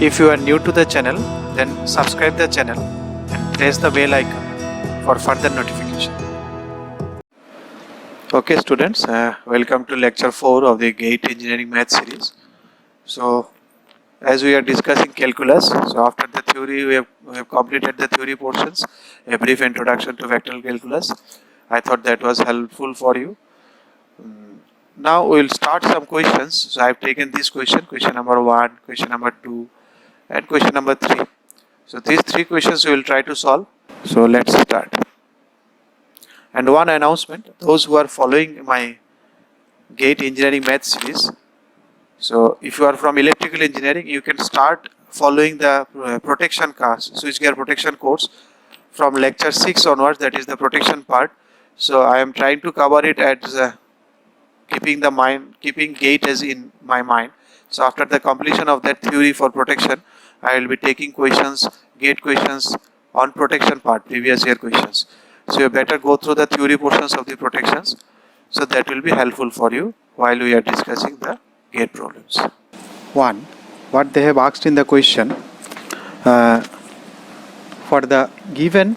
If you are new to the channel, then subscribe the channel and press the bell icon for further notification. Okay students, welcome to lecture 4 of the GATE Engineering Math series. So as we are discussing calculus, so after the theory we have completed the theory portions, a brief introduction to vectorial calculus. I thought that was helpful for you. Now we will start some questions. So I have taken this question number 1, question number 2 and question number 3. So these 3 questions we will try to solve. So let's start. And one announcement, those who are following my GATE Engineering Math series, so if you are from electrical engineering, you can start following the protection course, switchgear protection course from lecture 6 onwards, that is the protection part. So I am trying to cover it as keeping GATE as in my mind. So after the completion of that theory for protection, I will be taking questions, GATE questions on protection part, previous year questions. So you better go through the theory portions of the protections. So that will be helpful for you while we are discussing the GATE problems. 1. What they have asked in the question, for the given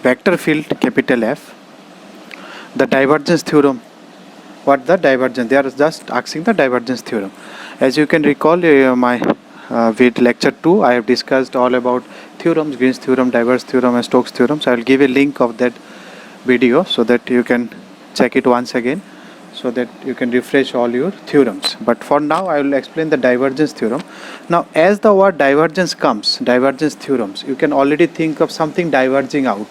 vector field capital F, the divergence theorem. What the divergence? They are just asking the divergence theorem. As you can recall, with lecture 2, I have discussed all about theorems, Green's theorem, divergence theorem and Stokes theorem. So I will give a link of that video so that you can check it once again, so that you can refresh all your theorems. But for now I will explain the divergence theorem. Now as the word divergence comes, divergence theorems, you can already think of something diverging out.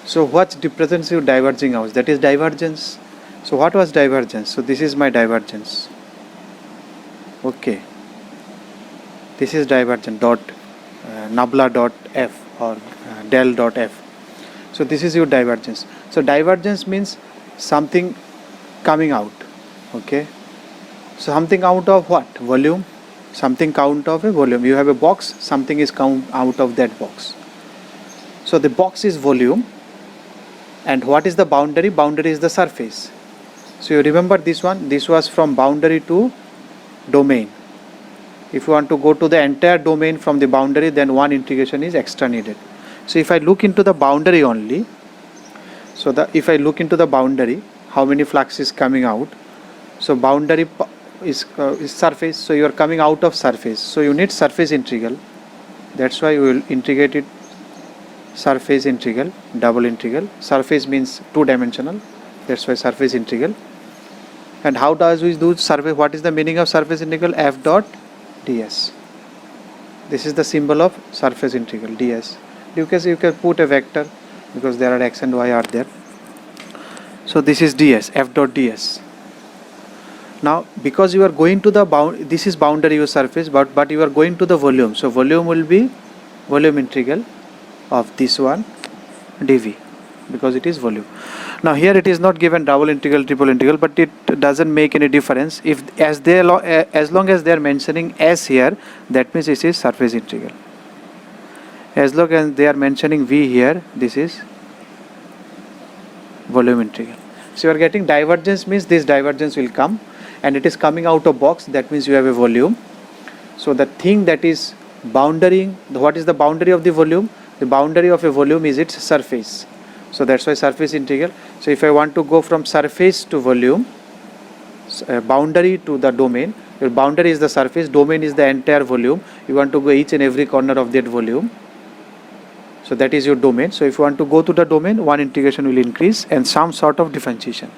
So what represents you diverging out? That is divergence. So what was divergence? So this is my divergence. Okay. This is divergence dot nabla dot f or del dot f. So this is your divergence. So divergence means something coming out. Okay. So something out of what? Volume. Something out of a volume. You have a box, something is come out of that box. So the box is volume. And what is the boundary? Boundary is the surface. So you remember this one? This was from boundary to domain. If you want to go to the entire domain from the boundary, then one integration is extra needed. So if I look into the boundary only, so if I look into the boundary, how many flux is coming out? So boundary is surface, so you are coming out of surface. So you need surface integral. That's why we will integrate it. Surface integral, double integral. Surface means two-dimensional. That's why surface integral. And how does we do surface? What is the meaning of surface integral? F dot ds. This is the symbol of surface integral, ds. You can put a vector because there are x and y are there. So this is ds, f dot ds. Now because you are going to the this is boundary your surface, but you are going to the volume. So volume will be volume integral of this one dv, because it is volume. Now here it is not given double integral, triple integral, but it doesn't make any difference. If as long as they are mentioning s here, that means this is surface integral. As long as they are mentioning v here, this is volume integral. So you are getting divergence means this divergence will come, and it is coming out of box. That means you have a volume. So the thing that is boundarying, what is the boundary of the volume? The boundary of a volume is its surface. So that's why surface integral. So if I want to go from surface to volume, boundary to the domain, your boundary is the surface, domain is the entire volume. You want to go each and every corner of that volume. So that is your domain. So if you want to go to the domain, one integration will increase and some sort of differentiation.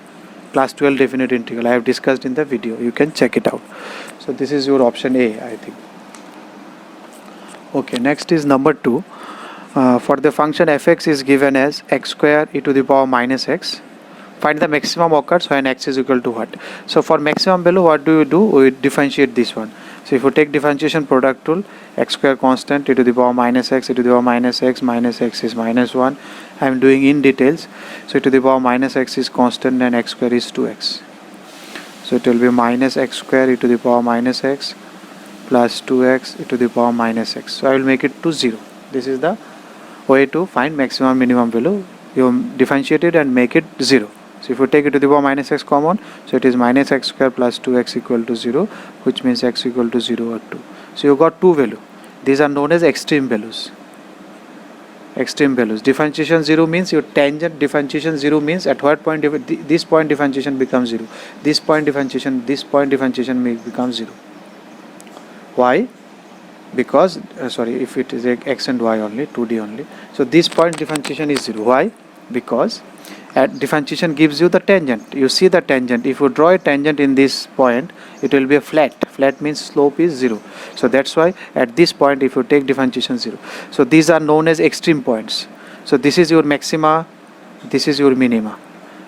Class 12 definite integral I have discussed in the video. You can check it out. So this is your option A, I think. Okay, next is number 2. For the function fx is given as x square e to the power minus x. Find the maximum occurs when x is equal to what? So for maximum value, what do? We differentiate this one. So if you take differentiation product rule, x square constant e to the power minus x, e to the power minus x is minus 1. I am doing in details. So e to the power minus x is constant and x square is 2x. So it will be minus x square e to the power minus x plus 2x e to the power minus x. So I will make it to 0. This is the way to find maximum minimum value. You differentiate it and make it 0. So if you take it to the power minus x common, so it is minus x square plus 2x equal to 0, which means x equal to 0 or 2. So you got two values. These are known as extreme values. Extreme values. Differentiation 0 means your tangent differentiation 0 means at what point this point differentiation becomes 0. This point differentiation becomes 0. Why? Because if it is x and y only, 2D only. So this point differentiation is 0. Why? Because at differentiation gives you the tangent. You see the tangent. If you draw a tangent in this point, it will be a flat. Flat means slope is 0. So that's why at this point, if you take differentiation 0. So these are known as extreme points. So this is your maxima, this is your minima.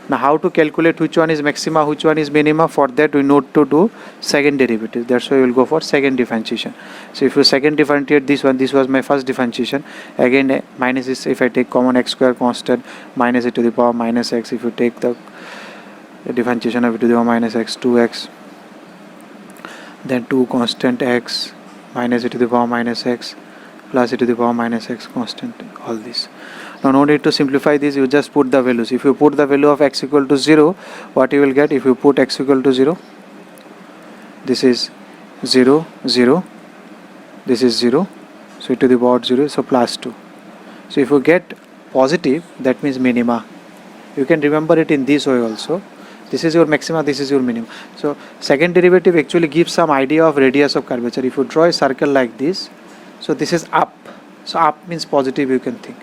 Now how to calculate which one is maxima, which one is minima? For that we need to do second derivative. That's why we will go for second differentiation. So if you second differentiate this one, this was my first differentiation. Again minus this, if I take common x square constant minus e to the power minus x. If you take the differentiation of e to the power minus x, 2x, then 2 constant x minus e to the power minus x plus e to the power minus x constant, all this. Now no need to simplify this, you just put the values. If you put the value of x equal to 0, what you will get? If you put x equal to 0, this is 0, 0, this is 0, so e to the power 0, so plus 2. So if you get positive, that means minima. You can remember it in this way also. This is your maxima, this is your minimum. So second derivative actually gives some idea of radius of curvature. If you draw a circle like this, so this is up. So up means positive, you can think.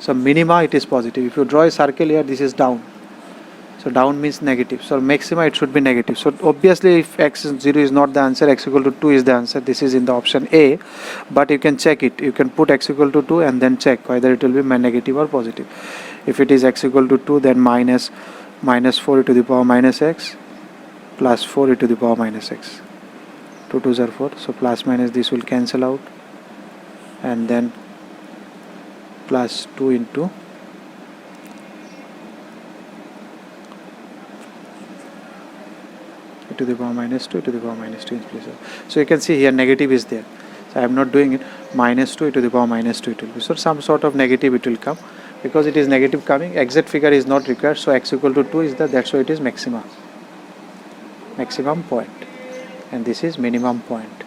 So minima, it is positive. If you draw a circle here, this is down. So down means negative. So maxima, it should be negative. So obviously if x is 0 is not the answer, x equal to 2 is the answer. This is in the option A. But you can check it. You can put x equal to 2 and then check whether it will be negative or positive. If it is x equal to 2, then minus 4 e to the power minus x plus 4 e to the power minus x. 2 2s are 4. So plus minus this will cancel out. And then plus 2 into e to the power minus 2 e to the power minus 2 in place of. So you can see here negative is there. So I am not doing it. Minus 2 e to the power minus 2 it will be. So some sort of negative it will come. Because it is negative coming, exact figure is not required. So x equal to 2 is the, that's why it is maxima. Maximum point. And this is minimum point.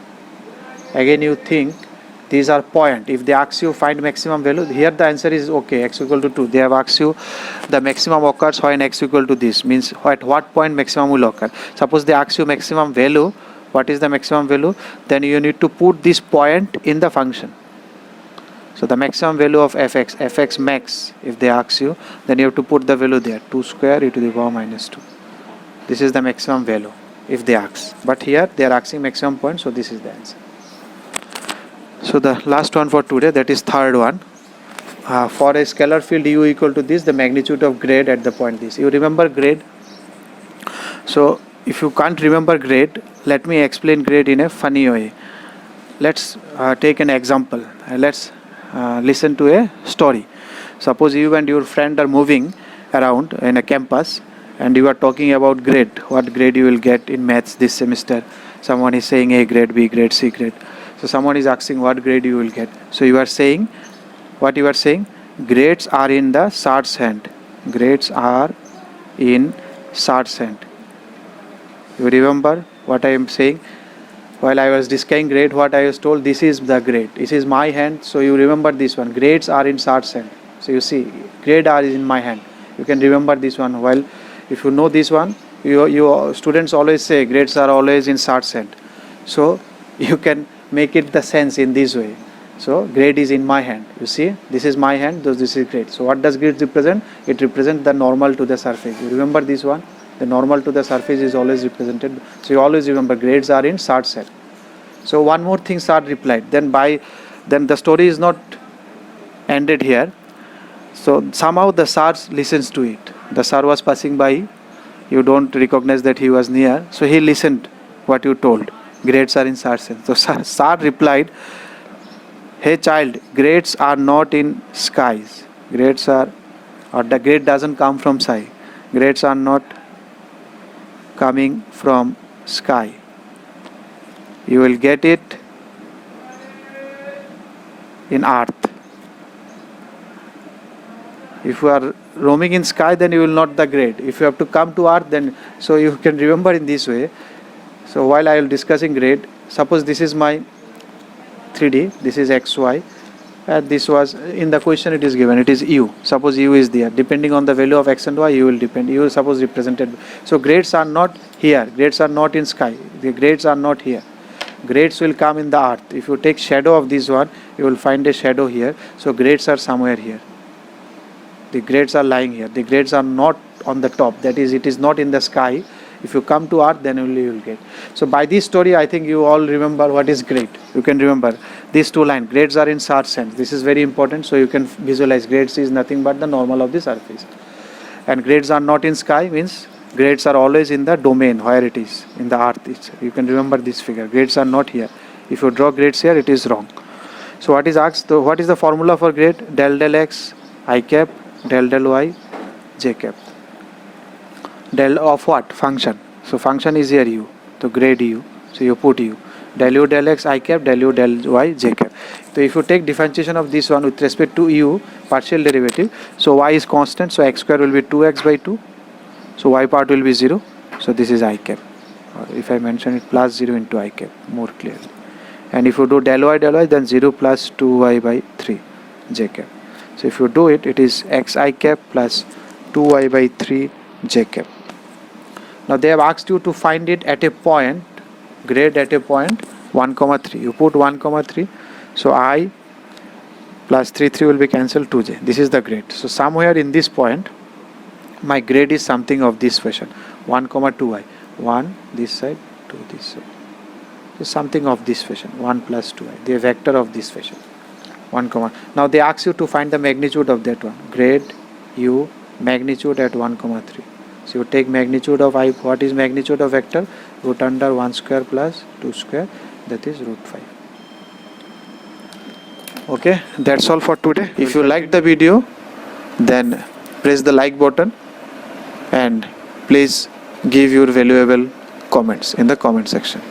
Again you think these are point. If they ask you find maximum value, here the answer is okay, x equal to 2. They have asked you the maximum occurs when x equal to this, means at what point maximum will occur. Suppose they ask you maximum value, what is the maximum value? Then you need to put this point in the function. So the maximum value of fx max, if they ask you, then you have to put the value there, 2 square e to the power minus 2. This is the maximum value, if they ask. But here they are asking maximum point, so this is the answer. So the last one for today, that is third one. For a scalar field u equal to this, the magnitude of grade at the point this. You remember grade? So if you can't remember grade, let me explain grade in a funny way. Let's take an example. Let's listen to a story. Suppose you and your friend are moving around in a campus and you are talking about grade, what grade you will get in maths this semester. Someone is saying A grade, B grade, C grade. So someone is asking what grade you will get. So you are saying, what you are saying? Grades are in the Sard's hand. Grades are in Sard's hand. You remember what I am saying? While I was discussing grade, what I was told, this is the grade. This is my hand. So you remember this one. Grades are in Sard's hand. So you see, grade are is in my hand. You can remember this one. While if you know this one, you students always say grades are always in Sard's hand. So you can make it the sense in this way. So grade is in my hand. You see, this is my hand, thus this is grade. So what does grade represent? It represents the normal to the surface. You remember this one? The normal to the surface is always represented. So you always remember grades are in Sard's hand. So one more thing Sard replied. Then the story is not ended here. So somehow the Sard listens to it. The Sard was passing by. You don't recognize that he was near. So he listened what you told. Grades are in Sard's hand. So Sard replied, hey child, grades are not in skies. Grades are, or the grade doesn't come from sky. Grades are not coming from sky. You will get it in earth. If you are roaming in sky, then you will not the grade. If you have to come to earth, then so you can remember in this way. So while I am discussing grade, suppose this is my 3D, this is xy, and this was in the question it is given, it is u. Suppose u is there, depending on the value of x and y, u will depend. U is suppose represented. So grades are not here, grades are not in sky, the grades are not here. Grades will come in the earth. If you take shadow of this one, you will find a shadow here. So grades are somewhere here. The grades are lying here. The grades are not on the top. That is, it is not in the sky. If you come to earth, then only you will get. So by this story, I think you all remember what is grade. You can remember these two lines. Grades are in search sense. This is very important. So you can visualize grades is nothing but the normal of the surface. And grades are not in sky means grades are always in the domain where it is, in the earth. You can remember this figure. Grades are not here. If you draw grades here, it is wrong. So what is asked? So what is the formula for grade? Del del x I cap, del del y j cap. Del of what? Function. So function is here u. So grade u. So you put u. Del u del x I cap, del u del y j cap. So if you take differentiation of this one with respect to u, partial derivative, so y is constant, so x square will be 2x by 2. So y part will be 0. So this is I cap. Or if I mention it, plus 0 into I cap, more clearly. And if you do del y, then 0 plus 2y by 3 j cap. So if you do it, it is x I cap plus 2y by 3 j cap. Now they have asked you to find it at a point, grade at a point 1, 3. You put 1, 3. So I plus 3 will be cancelled 2j. This is the grade. So somewhere in this point, my grade is something of this fashion. 1, 2i. 1 this side, 2 this side. So something of this fashion. 1 plus 2i. The vector of this fashion. 1, Now they ask you to find the magnitude of that one. Grade u magnitude at 1, 3. So you take magnitude of I. What is magnitude of vector? Root under 1 square plus 2 square. That is root 5. Okay, that's all for today. If you liked the video, then press the like button and please give your valuable comments in the comment section.